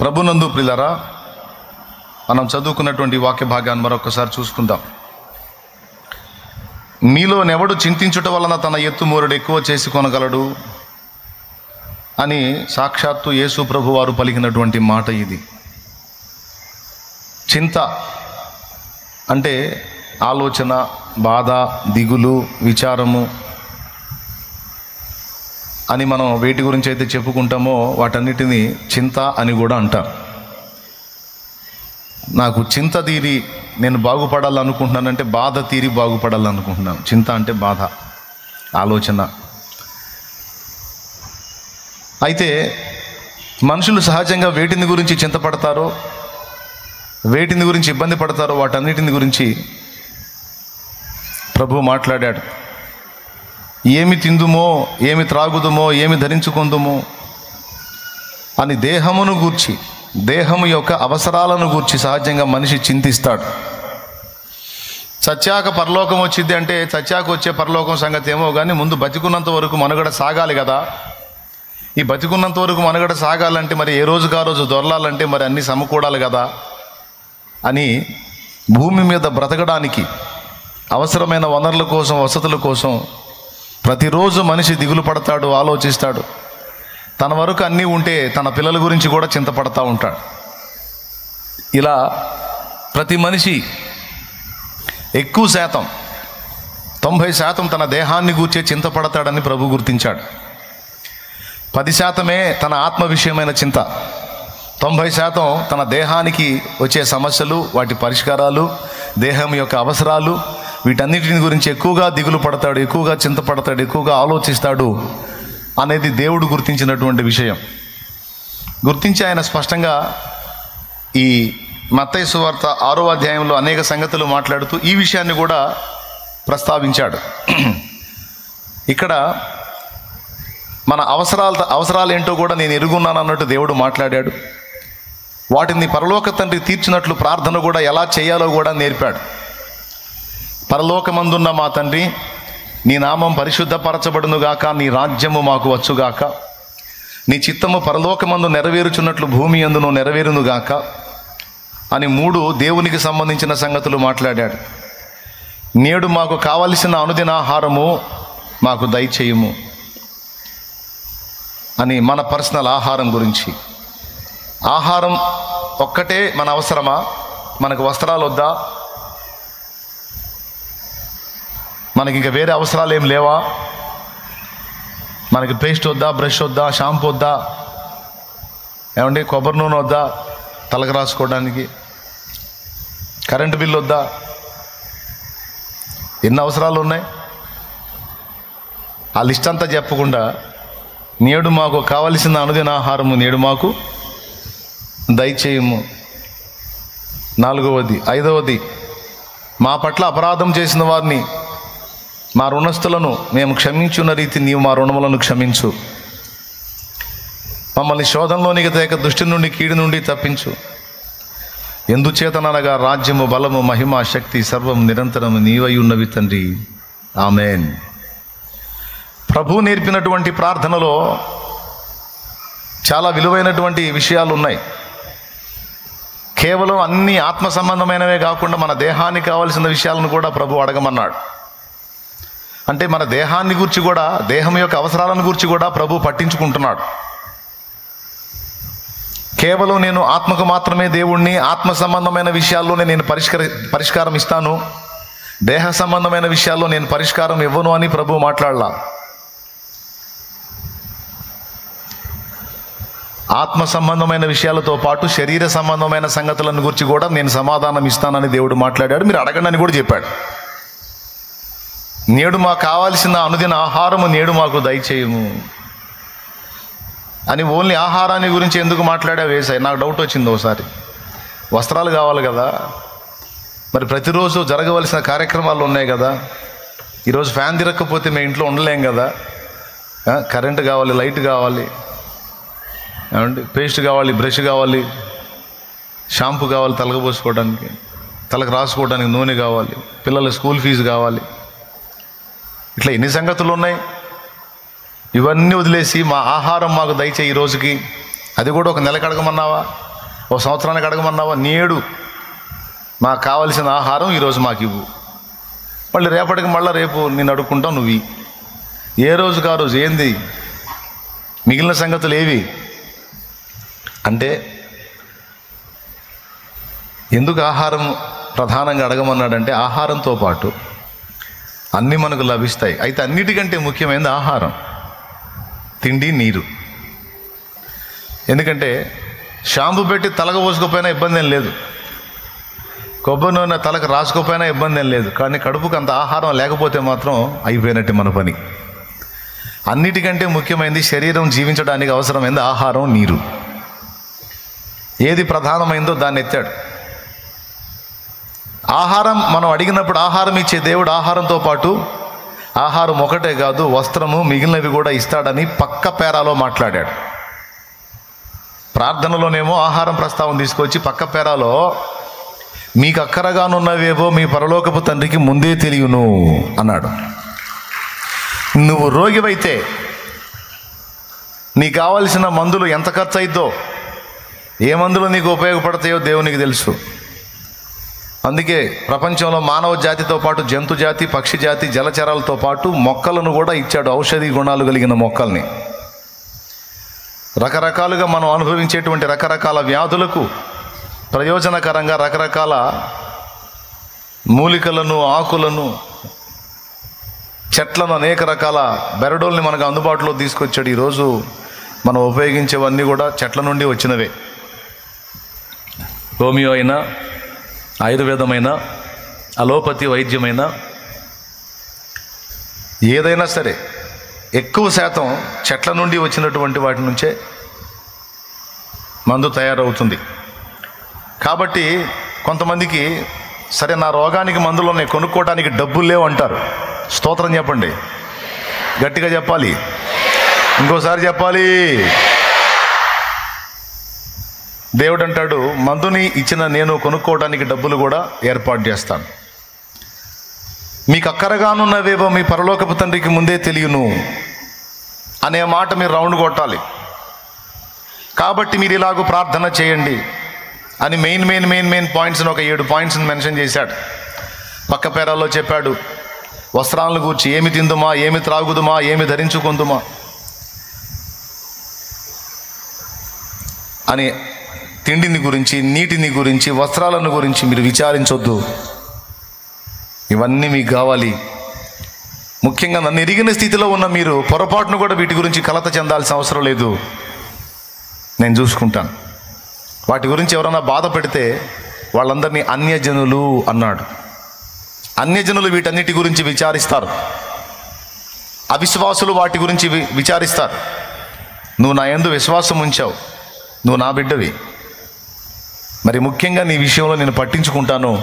ప్రభునందు ప్రియులారా, మనం చదువుకున్నటువంటి వాక్య భాగాన్ని మరొకసారి చూసుకుందాం. మీలో నెవడు చింతించుట వలన తన ఎత్తు మూరడు ఎక్కువ చేసుకొనగలడు అని సాక్షాత్తు యేసు ప్రభు వారు పలికినటువంటి మాట ఇది. చింత అంటే ఆలోచన, బాధ, దిగులు, విచారము అని మనం వేటి గురించి అయితే చెప్పుకుంటామో వాటన్నిటినీ చింత అని కూడా అంటారు. నాకు చింత తీరి నేను బాగుపడాలనుకుంటున్నానంటే బాధ తీరి బాగుపడాలనుకుంటున్నాను. చింత అంటే బాధ, ఆలోచన. అయితే మనుషులు సహజంగా వేటిని గురించి చింతపడతారో, వేటిని గురించి ఇబ్బంది పడతారో వాటన్నిటిని గురించి ప్రభు మాట్లాడాడు. ఏమి తిందుమో, ఏమి త్రాగుదుమో, ఏమి ధరించుకుందుమో అని దేహమును గూర్చి, దేహము యొక్క అవసరాలను గూర్చి సహజంగా మనిషి చింతిస్తాడు. చచ్చాక పరలోకం వచ్చింది అంటే చచ్చాక వచ్చే పరలోకం సంగతి ఏమో కానీ ముందు బతికున్నంత వరకు మనుగడ సాగాలి కదా. ఈ బతికున్నంత వరకు మనుగడ సాగాలంటే మరి ఏ రోజుకు ఆ రోజు దొరలాలంటే మరి అన్నీ సమకూడాలి కదా అని భూమి మీద బ్రతకడానికి అవసరమైన వనరుల కోసం, వసతుల కోసం ప్రతిరోజు మనిషి దిగులు పడతాడు, ఆలోచిస్తాడు. తన వరకు అన్నీ ఉంటే తన పిల్లల గురించి కూడా చింతపడతా ఉంటాడు. ఇలా ప్రతి మనిషి ఎక్కువ శాతం 90% తన దేహాన్ని గూర్చే చింతపడతాడని ప్రభు గుర్తించాడు. 10% తన ఆత్మ విషయమైన చింత, 90% తన దేహానికి వచ్చే సమస్యలు, వాటి పరిష్కారాలు, దేహం యొక్క అవసరాలు, వీటన్నిటిని గురించి ఎక్కువగా దిగులు పడతాడు, ఎక్కువగా చింతపడతాడు, ఎక్కువగా ఆలోచిస్తాడు అనేది దేవుడు గుర్తించినటువంటి విషయం. గుర్తించి ఆయన స్పష్టంగా ఈ మత్తయి సువార్త 6వ అధ్యాయంలో అనేక సంగతులు మాట్లాడుతూ ఈ విషయాన్ని కూడా ప్రస్తావించాడు. ఇక్కడ మన అవసరాలు ఏంటో కూడా నేను ఎరుగున్నాను అన్నట్టు దేవుడు మాట్లాడాడు. వాటిని పరలోక తండ్రి తీర్చినట్లు ప్రార్థన కూడా ఎలా చేయాలో కూడా నేర్పాడు. పరలోకమందున్న మా తండ్రి, నీ నామం పరిశుద్ధపరచబడునుగాక, నీ రాజ్యము మాకు వచ్చుగాక, నీ చిత్తము పరలోకమందు నెరవేరుచున్నట్లు భూమి యందును నెరవేరునుగాక అని 3 దేవునికి సంబంధించిన సంగతులు మాట్లాడాడు. నేడు మాకు కావలసిన అనుదిన ఆహారము మాకు దయచేయుము అని మన పర్సనల్ ఆహారం గురించి. ఆహారం ఒక్కటే మన అవసరమా? మనకు వస్త్రాలు వద్దా? మనకి ఇంకా వేరే అవసరాలు ఏం లేవా? మనకి పేస్ట్ వద్దా, బ్రష్ వద్దా, షాంపూ వద్దా, ఏమండి కొబ్బరి నూనె వద్దా తలకు రాసుకోవడానికి, కరెంటు బిల్లు వద్దా? ఎన్ని అవసరాలు ఉన్నాయి? ఆ లిస్ట్ అంతా చెప్పకుండా నేడు మాకు కావలసిన అనుదిన ఆహారము నేడు మాకు దయచేయము. 4వది, 5వది, మా పట్ల అపరాధం చేసిన వారిని, మా రుణస్థులను మేము క్షమించున్న రీతి నీవు మా రుణములను క్షమించు. మమ్మల్ని శోధనలోనికి తేక దుష్టి నుండి, కీడు నుండి తప్పించు. ఎందుచేతనగా రాజ్యము, బలము, మహిమ, శక్తి సర్వం నిరంతరము నీవై ఉన్నవి తండ్రి, ఆమేన్. ప్రభు నేర్పినటువంటి ప్రార్థనలో చాలా విలువైనటువంటి విషయాలు ఉన్నాయి. కేవలం అన్ని ఆత్మ సంబంధమైనవే కాకుండా మన దేహానికి కావలసిన విషయాలను కూడా ప్రభు అడగమన్నాడు. అంటే మన దేహాన్ని గురించి కూడా, దేహం యొక్క అవసరాలను గురించి కూడా ప్రభు పట్టించుకుంటున్నాడు. కేవలం నేను ఆత్మకు మాత్రమే దేవుణ్ణి, ఆత్మ సంబంధమైన విషయాల్లోనే నేను పరిష్కారం ఇస్తాను, దేహ సంబంధమైన విషయాల్లో నేను పరిష్కారం ఇవ్వను అని ప్రభు మాట్లాడలా. ఆత్మ సంబంధమైన విషయాలతో పాటు శరీర సంబంధమైన సంగతులను గురించి కూడా నేను సమాధానం ఇస్తానని దేవుడు మాట్లాడాడు. మీరు అడగండి అని కూడా చెప్పాడు. నేడు మాకు కావాల్సిన అనుదిన ఆహారము నేడు మాకు దయచేయము అని ఓన్లీ ఆహారాన్ని గురించి ఎందుకు మాట్లాడా వేసాయి? నాకు డౌట్ వచ్చింది ఒకసారి. వస్త్రాలు కావాలి కదా, మరి ప్రతిరోజు జరగవలసిన కార్యక్రమాలు ఉన్నాయి కదా. ఈరోజు ఫ్యాన్ తిరగకపోతే మేము ఇంట్లో ఉండలేం కదా. కరెంటు కావాలి, లైట్ కావాలి, ఏమండి పేస్ట్ కావాలి, బ్రష్ కావాలి, షాంపూ కావాలి, తలకు పోసుకోవడానికి, తలకు రాసుకోవడానికి నూనె కావాలి, పిల్లల స్కూల్ ఫీజు కావాలి. ఇట్లా ఎన్ని సంగతులు ఉన్నాయి. ఇవన్నీ వదిలేసి మా ఆహారం మాకు దయచేయి ఈ రోజుకి, అది కూడా ఒక నెలకు అడగమన్నావా? ఓ సంవత్సరానికి అడగమన్నావా? నేడు మాకు కావలసిన ఆహారం ఈరోజు మాకు ఇవ్వు. మళ్ళీ రేపటికి మళ్ళీ రేపు నేను అడుక్కుంటావు, నువ్వు ఏ రోజుకి ఆ రోజు ఏంది మిగిలిన సంగతులు ఏవి అంటే, ఎందుకు ఆహారం ప్రధానంగా అడగమన్నాడంటే, ఆహారంతో పాటు అన్నీ మనకు లభిస్తాయి. అయితే అన్నిటికంటే ముఖ్యమైనది ఆహారం, తిండి, నీరు. ఎందుకంటే షాంపూ పెట్టి తలకు పోసుకోపోయినా ఇబ్బంది ఏం లేదు, కొబ్బరి నూనె తలకు రాసుకోపోయినా ఇబ్బంది ఏం లేదు. కానీ కడుపుకు అంత ఆహారం లేకపోతే మాత్రం అయిపోయినట్టే మన పని. అన్నిటికంటే ముఖ్యమైనది శరీరం జీవించడానికి అవసరమైనది ఆహారం, నీరు. ఏది ప్రధానమైందో దాన్ని ఎత్తాడు. ఆహారం మనం అడిగినప్పుడు ఆహారం ఇచ్చే దేవుడు ఆహారంతో పాటు ఆహారం ఒకటే కాదు, వస్త్రము మిగిలినవి కూడా ఇస్తాడని పక్క పేరాలో మాట్లాడాడు. ప్రార్థనలోనేమో ఆహారం ప్రస్తావన తీసుకొచ్చి పక్క పేరాలో మీకు అక్కరగానున్నవేవో మీ పరలోకపు తండ్రికి ముందే తెలియను అన్నాడు. నువ్వు రోగివైతే నీకు కావలసిన మందులు ఎంత ఖర్చు అయిద్దో, ఏ మందులు నీకు ఉపయోగపడతాయో దేవునికి తెలుసు. అందుకే ప్రపంచంలో మానవ జాతితో పాటు జంతు జాతి, పక్షి జాతి, జలచరాలతో పాటు మొక్కలను కూడా ఇచ్చాడు, ఔషధి గుణాలు కలిగిన మొక్కల్ని. రకరకాలుగా మనం అనుభవించేటువంటి రకరకాల వ్యాధులకు ప్రయోజనకరంగా రకరకాల మూలికలను, ఆకులను, చెట్లను, అనేక రకాల బెరడోల్ని మనకు అందుబాటులో తీసుకొచ్చాడు. ఈరోజు మనం ఉపయోగించేవన్నీ కూడా చెట్ల నుండి వచ్చినవే. హోమియో అయినా, ఆయుర్వేదమైన, అలోపతి వైద్యమైన, ఏదైనా సరే ఎక్కువ శాతం చెట్ల నుండి వచ్చినటువంటి వాటి నుంచే మందు తయారవుతుంది. కాబట్టి కొంతమందికి సరే నా రోగానికి మందులు ఉన్నాయి, కొనుక్కోవడానికి డబ్బులు లేవు అంటారు. స్తోత్రం చెప్పండి, గట్టిగా చెప్పాలి, ఇంకోసారి చెప్పాలి. దేవుడు అంటాడు, మందుని ఇచ్చిన నేను కొనుక్కోవడానికి డబ్బులు కూడా ఏర్పాటు చేస్తాను. మీకు అక్కరగానున్నవేవో మీ పరలోకపు తండ్రికి ముందే తెలియను అనే మాట మీరు రౌండ్ కొట్టాలి. కాబట్టి మీరు ఇలాగూ ప్రార్థన చేయండి అని మెయిన్ పాయింట్స్ని ఒక 7 పాయింట్స్ని మెన్షన్ చేశాడు. పక్క పేరాల్లో చెప్పాడు, వస్త్రాలను గూర్చి ఏమి తిందుమా, ఏమి త్రాగుదుమా, ఏమి ధరించుకుందుమా అని, తిండిని గురించి, నీటిని గురించి, వస్త్రాలను గురించి మీరు విచారించొద్దు. ఇవన్నీ మీకు కావాలి. ముఖ్యంగా నన్ను ఎరిగిన స్థితిలో ఉన్న మీరు పొరపాటును కూడా వీటి గురించి కలత చెందాల్సిన అవసరం లేదు, నేను చూసుకుంటాను. వాటి గురించి ఎవరైనా బాధ పెడితే వాళ్ళందరినీ అన్యజనులు అన్నాడు. అన్యజనులు వీటన్నిటి గురించి విచారిస్తారు, అవిశ్వాసులు వాటి గురించి విచారిస్తారు. నువ్వు నా యందు విశ్వాసం ఉంచావు, నువ్వు నా బిడ్డవి, మరి ముఖ్యంగా నీ విషయంలో నేను పట్టించుకుంటాను,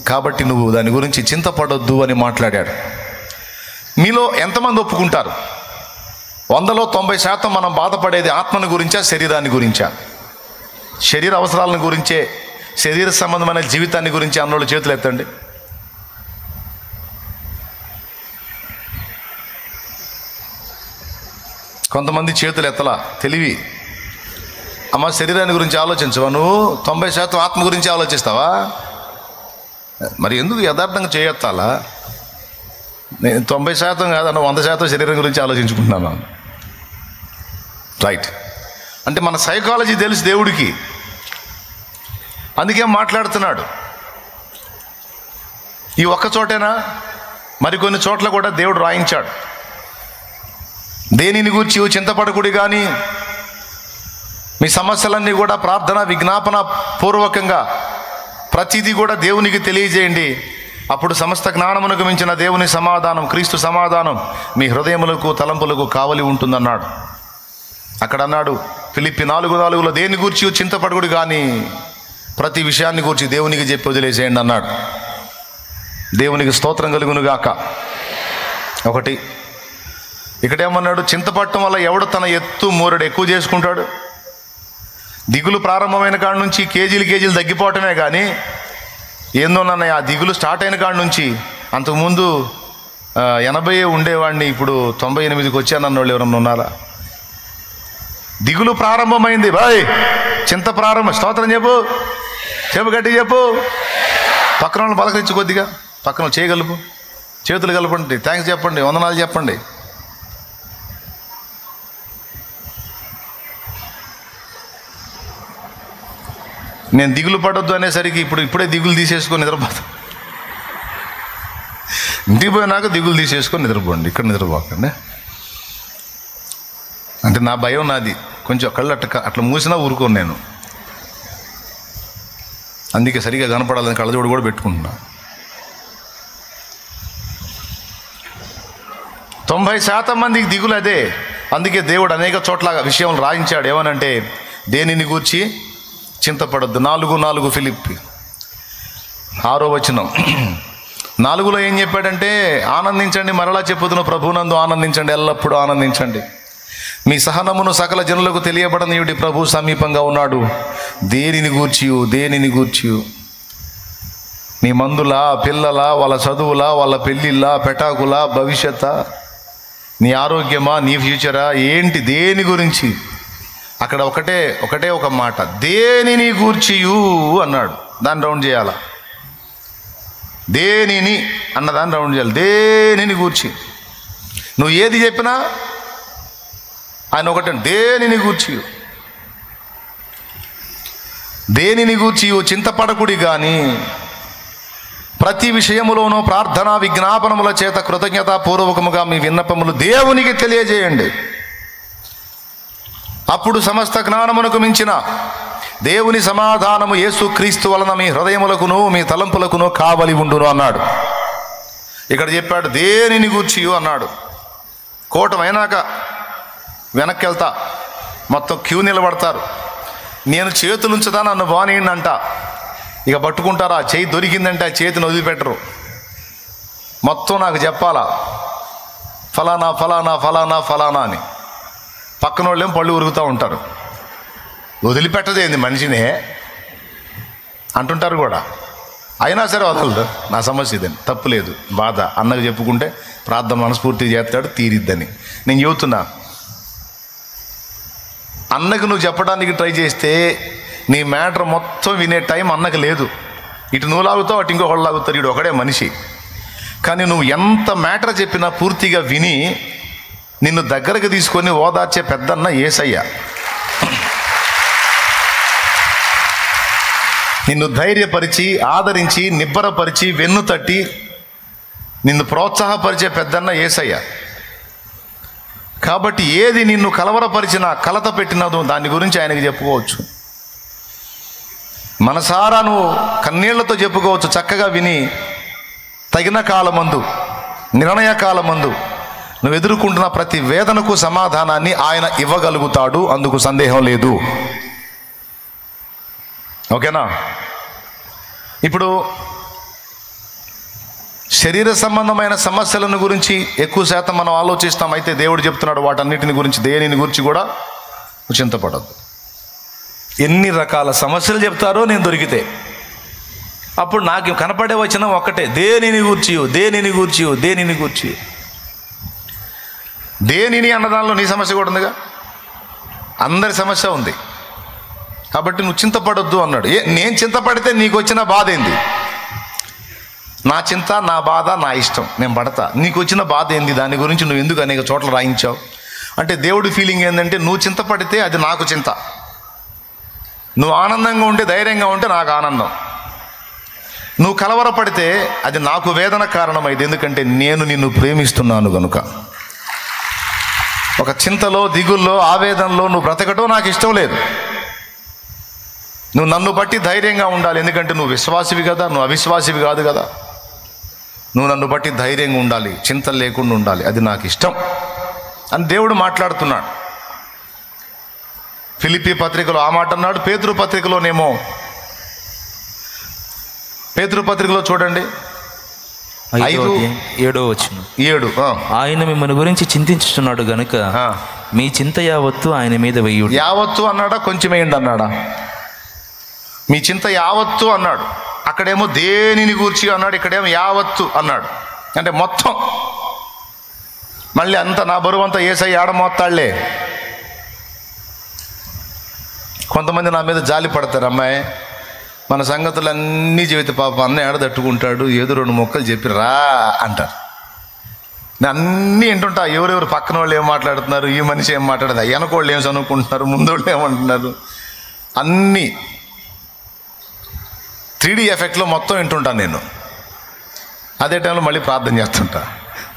కాబట్టి నువ్వు దాని గురించి చింతపడొద్దు అని మాట్లాడాడు. మీలో ఎంతమంది ఒప్పుకుంటారు? 100లో 90% మనం బాధపడేది ఆత్మను గురించా, శరీరాన్ని గురించా? శరీర అవసరాలను గురించే, శరీర సంబంధమైన జీవితాన్ని గురించి అన్నోళ్ళు చేతులు ఎత్తండి. కొంతమంది చేతులు ఎత్తలా, తెలివి. అమ్మ, శరీరాన్ని గురించి ఆలోచించవా నువ్వు? 90% ఆత్మ గురించి ఆలోచిస్తావా? మరి ఎందుకు యథార్థంగా చేయొత్తాలా? నేను 90% కాదన్న 100% శరీరం గురించి ఆలోచించుకుంటున్నాను. రైట్. అంటే మన సైకాలజీ తెలుసు దేవుడికి, అందుకే మాట్లాడుతున్నాడు. ఈ ఒక్క చోటేనా, మరికొన్ని చోట్ల కూడా దేవుడు రాయించాడు. దేనిని గూర్చి చింతపడకుడి కానీ మీ సమస్యలన్నీ కూడా ప్రార్థన, విజ్ఞాపన పూర్వకంగా ప్రతిదీ కూడా దేవునికి తెలియజేయండి. అప్పుడు సమస్త జ్ఞానమునకు మించిన దేవుని సమాధానం, క్రీస్తు సమాధానం మీ హృదయములకు, తలంపులకు కావలి ఉంటుందన్నాడు. అక్కడ అన్నాడు ఫిలిప్పి 4:4 దేని గూర్చి చింతపడకుడు కానీ ప్రతి విషయాన్ని గూర్చి దేవునికి చెప్పి వదిలేసేయండి అన్నాడు. దేవునికి స్తోత్రం కలుగునుగాక. ఒకటి ఇక్కడేమన్నాడు, చింతపడటం వల్ల ఎవడు తన ఎత్తు మూరడు ఎక్కువ చేసుకుంటాడు. దిగులు ప్రారంభమైన కాడ నుంచి కేజీలు తగ్గిపోవటమే కానీ ఏందోనన్న ఆ దిగులు స్టార్ట్ అయిన కాడ నుంచి అంతకుముందు 80 ఉండేవాడిని, ఇప్పుడు 98కి వచ్చానన్న వాళ్ళు ఎవరన్నా ఉన్నారా? దిగులు ప్రారంభమైంది. బాయ్ చింత ప్రారంభం. స్తోత్రం చెప్పు, చెప్పు, గట్టి చెప్పు. పక్కన వాళ్ళు పలకరించి కొద్దిగా, పక్కన చేయగలుపు, చేతులు కలపండి, థ్యాంక్స్ చెప్పండి, వందనాలు చెప్పండి. నేను దిగులు పడొద్దు అనేసరికి ఇప్పుడే దిగులు తీసేసుకొని నిద్రపోతా. ఇంటికి పోయినాక దిగులు తీసేసుకొని నిద్రపోండి, ఇక్కడ నిద్రపోకండి. అంటే నా భయం నాది, కొంచెం కళ్ళు అట్లా మూసినా ఊరుకోను నేను. అందుకే సరిగా కనపడాలని కళ్ళజోడు కూడా పెట్టుకుంటున్నా. 90% మందికి దిగులు అదే. అందుకే దేవుడు అనేక చోట్ల విషయాలు రాయించాడు. ఏమనంటే దేనిని గూర్చి చింతపడొద్దు. 4:4 ఫిలిప్పి 6వ వచనం. 4లో ఏం చెప్పాడంటే ఆనందించండి, మరలా చెప్పుదును ప్రభునందు ఆనందించండి, ఎల్లప్పుడూ ఆనందించండి. మీ సహనమును సకల జనులకు తెలియబడనీయుడి, ప్రభు సమీపంగా ఉన్నాడు. దేనిని గూర్చి నీ మందులా, పిల్లలా, వాళ్ళ చదువులా, వాళ్ళ పెళ్ళిళ్ళా, పెటాకులా, భవిష్యత్తా, నీ ఆరోగ్యమా, నీ ఫ్యూచరా, ఏంటి, దేని గురించి? అక్కడ ఒకటే ఒక మాట, దేనిని గూర్చియు అన్నాడు. దాన్ని రౌండ్ చేయాల. దేనిని అన్నదాన్ని రౌండ్ చేయాలి. దేనిని గూర్చి నువ్వు ఏది చెప్పినా ఆయన ఒకటే, దేనిని గూర్చియు చింతపడకుడి గాని ప్రతి విషయములోనూ ప్రార్థన విజ్ఞాపనముల చేత కృతజ్ఞతాపూర్వకముగా మీ విన్నపములు దేవునికి తెలియజేయండి. అప్పుడు సమస్త జ్ఞానమునకు మించిన దేవుని సమాధానము యేసుక్రీస్తు వలన మీ హృదయములకును మీ తలంపులకును కావలి ఉండును అన్నాడు. ఇక్కడ చెప్పాడు దేనిని గూర్చియు అన్నాడు. కోటమైనాక వెనక్కి వెళ్తా, మొత్తం క్యూ నిలబడతారు. నేను చేతులుంచుతా, నన్ను బానేయండి అంట. ఇక పట్టుకుంటారా, చేయి దొరికిందంటే ఆ చేతిని వదిలిపెట్టరు. మొత్తం నాకు చెప్పాలా, ఫలానా ఫలానా ఫలానా ఫలానా అని. పక్కన వాళ్ళేం పళ్ళు ఉరుగుతూ ఉంటారు. వదిలిపెట్టదేంది మనిషినే అంటుంటారు కూడా. అయినా సరే వదలదు. నా సమస్య ఇదని, తప్పు లేదు, బాధ అన్నకు చెప్పుకుంటే ప్రార్థన మనస్ఫూర్తిగా చేస్తాడు, తీరిద్దని. నేను చెబుతున్నా, అన్నకు నువ్వు చెప్పడానికి ట్రై చేస్తే నీ మ్యాటర్ మొత్తం వినే టైం అన్నకు లేదు. ఇటు నువ్వు లాగుతావు, అటు ఇంకొకళ్ళు లాగుతారు. ఇటు ఒకడే మనిషి. కానీ నువ్వు ఎంత మ్యాటర్ చెప్పినా పూర్తిగా విని నిన్ను దగ్గరకు తీసుకొని ఓదార్చే పెద్దన్న యేసయ్య. నిన్ను ధైర్యపరిచి, ఆదరించి, నిబ్బరపరిచి, వెన్ను తట్టి నిన్ను ప్రోత్సాహపరిచే పెద్దన్న యేసయ్య. కాబట్టి ఏది నిన్ను కలవరపరిచినా, కలత పెట్టినదో దాని గురించి ఆయనకి చెప్పుకోవచ్చు. మనసారా నువ్వు కన్నీళ్లతో చెప్పుకోవచ్చు. చక్కగా విని తగిన కాలమందు, నిర్ణయ కాలమందు నువ్వు ఎదుర్కొంటున్న ప్రతి వేదనకు సమాధానాన్ని ఆయన ఇవ్వగలుగుతాడు. అందుకు సందేహం లేదు. ఓకేనా? ఇప్పుడు శరీర సంబంధమైన సమస్యలను గురించి ఎక్కువ శాతం మనం ఆలోచిస్తాం. అయితే దేవుడు చెప్తున్నాడు వాటన్నిటిని గురించి, దేనిని గురించి కూడా చింతపడద్దు. ఎన్ని రకాల సమస్యలు చెప్తారో నేను దొరికితే. అప్పుడు నాకు కనపడే వచనం ఒక్కటే, దేనిని గూర్చి. దేనిని అన్నదానిలో నీ సమస్య కూడా ఉందిగా, అందరి సమస్య ఉంది. కాబట్టి నువ్వు చింతపడొద్దు అన్నాడు. నేను చింతపడితే నీకు వచ్చిన బాధ ఏంది? నా చింత, నా బాధ, నా ఇష్టం, నేను పడతా. నీకు వచ్చిన బాధ ఏంది? దాని గురించి నువ్వు ఎందుకు అనేక చోట్ల రాయించావు? అంటే దేవుడి ఫీలింగ్ ఏంటంటే నువ్వు చింతపడితే అది నాకు చింత, నువ్వు ఆనందంగా ఉంటే, ధైర్యంగా ఉంటే నాకు ఆనందం, నువ్వు కలవరపడితే అది నాకు వేదన కారణమైంది. ఎందుకంటే నేను నిన్ను ప్రేమిస్తున్నాను కనుక. ఒక చింతలో, దిగుల్లో, ఆవేదనలో నువ్వు బ్రతకటం నాకు ఇష్టం లేదు. నువ్వు నన్ను బట్టి ధైర్యంగా ఉండాలి. ఎందుకంటే నువ్వు విశ్వాసివి కదా, నువ్వు అవిశ్వాసివి కాదు కదా. నువ్వు నన్ను బట్టి ధైర్యంగా ఉండాలి, చింతలు లేకుండా ఉండాలి, అది నాకు ఇష్టం అని దేవుడు మాట్లాడుతున్నాడు. ఫిలిప్పీ పత్రికలో ఆ మాట అన్నాడు. పేతురు పత్రికలో చూడండి 5:7 ఆయన మిమ్మల్ని గురించి చింతించుతున్నాడు గనుక మీ చింత యావత్తు ఆయన మీద వెయ్యుడు. యావత్తు అన్నాడా, కొంచెం వేయండి అన్నాడా? మీ చింత యావత్తు అన్నాడు. అక్కడేమో దేనిని గూర్చి అన్నాడు, ఇక్కడేమో యావత్తు అన్నాడు. అంటే మొత్తం. మళ్ళీ అంత నా బరువు అంతా యేసయ్య ఆడమోస్తాడులే. కొంతమంది నా మీద జాలి పడతారు, అమ్మాయి మన సంగతులన్నీ చెబితే పాపం అన్న ఏడ తట్టుకుంటాడు, ఏదో 2 మొక్కలు చెప్పి రా అంటారు. నేను అన్నీ వింటుంటా, ఎవరెవరు పక్కన వాళ్ళు ఏం మాట్లాడుతున్నారు, ఈ మనిషి ఏం మాట్లాడదు, వెనకోళ్ళు ఏం చదువుకుంటున్నారు, ముందోళ్ళు ఏమంటున్నారు, అన్నీ 3D ఎఫెక్ట్లో మొత్తం వింటుంటాను నేను. అదే టైంలో మళ్ళీ ప్రార్థన చేస్తుంటా,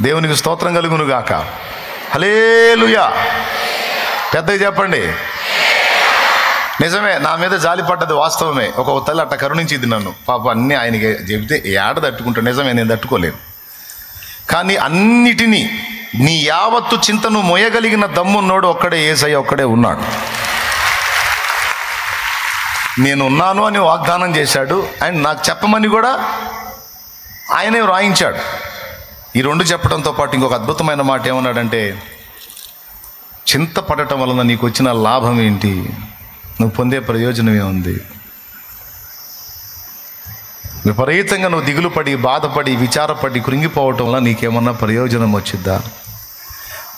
దేవునికి స్తోత్రం కలుగును గాక, హల్లెలూయా. పెద్దగా చెప్పండి. నిజమే, నా మీద జాలి పడ్డది వాస్తవమే. ఒక తల్లి అట్ట కరుణించింది నన్ను. పాప అన్నీ ఆయనకి చెబితే ఏడ తట్టుకుంటా, నిజమే నేను తట్టుకోలేను. కానీ అన్నిటినీ నీ యావత్తు చింతను మోయగలిగిన దమ్మున్నోడు ఒక్కడే, యేసయ్య ఒక్కడే ఉన్నాడు. నేను ఉన్నాను అని వాగ్దానం చేశాడు, అండ్ నాకు చెప్పమని కూడా ఆయనే రాయించాడు. ఈ 2 చెప్పడంతో పాటు ఇంకొక అద్భుతమైన మాట ఏమన్నాడంటే, చింత పడటం వలన నీకు వచ్చిన లాభం ఏంటి, నువ్వు పొందే ప్రయోజనం ఏముంది? విపరీతంగా నువ్వు దిగులు పడి, బాధపడి, విచారపడి, కృంగిపోవటం వల్ల నీకేమన్నా ప్రయోజనం వచ్చిద్దా?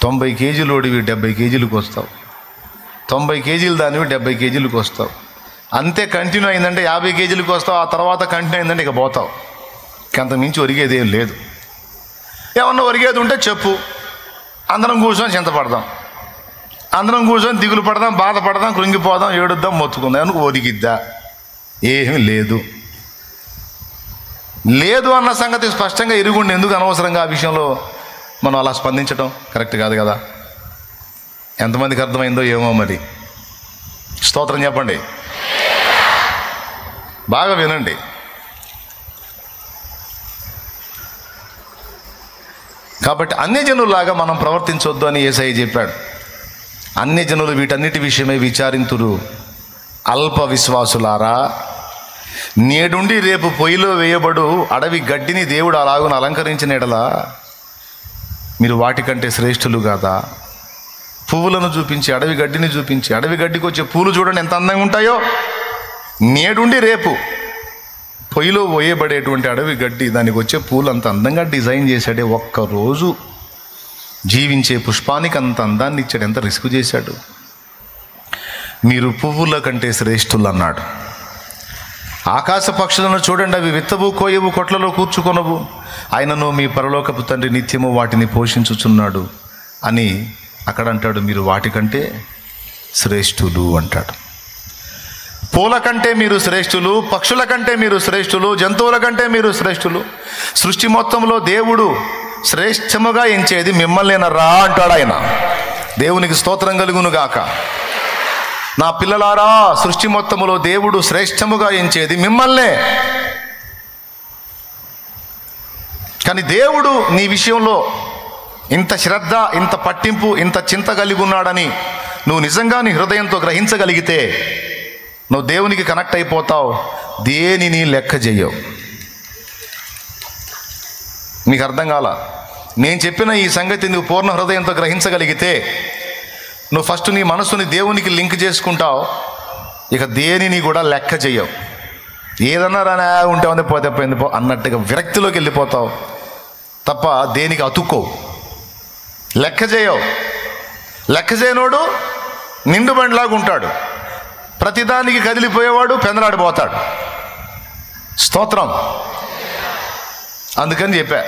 90 కేజీలోడివి 70 కేజీలకు వస్తావు, 90 కేజీలు దానివి 70 కేజీలకు వస్తావు. అంతే కంటిన్యూ అయిందంటే 50 కేజీలకు వస్తావు. ఆ తర్వాత కంటిన్యూ అయిందంటే ఇక పోతావు. అంత మించి ఒరిగేది ఏం లేదు. ఏమన్నా ఒరిగేది ఉంటే చెప్పు, అందరం కూర్చొని చింతపడదాం, అందరం కూర్చొని దిగులు పడదాం, బాధపడదాం, కృంగిపోదాం, ఏడుద్దాం, మొత్తుకుందాం. అనుకు ఒరిగిద్దా? ఏమీ లేదు. లేదు అన్న సంగతి స్పష్టంగా ఎరుగుండి ఎందుకు అనవసరంగా ఆ విషయంలో మనం అలా స్పందించడం కరెక్ట్ కాదు కదా. ఎంతమందికి అర్థమైందో ఏమో మరి. స్తోత్రం చెప్పండి, బాగా వినండి. కాబట్టి అన్యజనులాగా మనం ప్రవర్తించొద్దు అని యేసయ్య చెప్పాడు. అన్యజనులు వీటన్నిటి విషయమై విచారింతురు. అల్ప విశ్వాసులారా, నేడుండి రేపు పొయ్యిలో వేయబడు అడవి గడ్డిని దేవుడు అలాగున అలంకరించిన ఎడలా మీరు వాటికంటే శ్రేష్ఠులు కాదా? పువ్వులను చూపించి, అడవి గడ్డిని చూపించి, అడవి గడ్డికి వచ్చే పూలు చూడండి ఎంత అందంగా ఉంటాయో. నేడుండి రేపు పొయ్యిలో వేయబడేటువంటి అడవి గడ్డి, దానికి వచ్చే పూలు అంత అందంగా డిజైన్ చేశాడే. ఒక్కరోజు జీవించే పుష్పానికి అంత అందాన్ని ఇచ్చాడు. ఎంత రిస్క్ చేశాడు. మీరు పువ్వుల కంటే శ్రేష్ఠులు అన్నాడు. ఆకాశ పక్షులను చూడండి, అవి విత్తవు, కోయవు, కొట్లలో కూర్చుకొనవు, ఆయనను మీ పరలోకపు తండ్రి నిత్యము వాటిని పోషించుచున్నాడు అని అక్కడ అంటాడు. మీరు వాటికంటే శ్రేష్ఠులు అంటాడు. పూల కంటే మీరు శ్రేష్ఠులు, పక్షుల కంటే మీరు శ్రేష్ఠులు, జంతువుల కంటే మీరు శ్రేష్ఠులు. సృష్టి మొత్తంలో దేవుడు శ్రేష్టముగా ఎంచేది మిమ్మల్నేనరా అంటాడు ఆయన. దేవునికి స్తోత్రం కలుగును గాక. నా పిల్లలారా, సృష్టి మొత్తములో దేవుడు శ్రేష్టముగా ఎంచేది మిమ్మల్నే. కానీ దేవుడు నీ విషయంలో ఇంత శ్రద్ధ, ఇంత పట్టింపు, ఇంత చింత కలిగి ఉన్నాడని నువ్వు నిజంగా నీ హృదయంతో గ్రహించగలిగితే నువ్వు దేవునికి కనెక్ట్ అయిపోతావు. దేనిని లెక్క చేయవు. మీకు అర్థం కాల? నేను చెప్పిన ఈ సంగతి నువ్వు పూర్ణ హృదయంతో గ్రహించగలిగితే నువ్వు ఫస్ట్ నీ మనసుని దేవునికి లింక్ చేసుకుంటావు. ఇక దేనిని కూడా లెక్క చేయవు. ఏదన్నా రానా ఉంటే ఉంది, పోతే పోయింది పో అన్నట్టుగా విరక్తిలోకి వెళ్ళిపోతావు తప్ప దేనికి అతుక్కోవు. లెక్క చేయవు. లెక్క చేయనోడు నిండు బండిలాగా ఉంటాడు. ప్రతిదానికి కదిలిపోయేవాడు పెందలాడిపోతాడు. స్తోత్రం. అందుకని చెప్పా,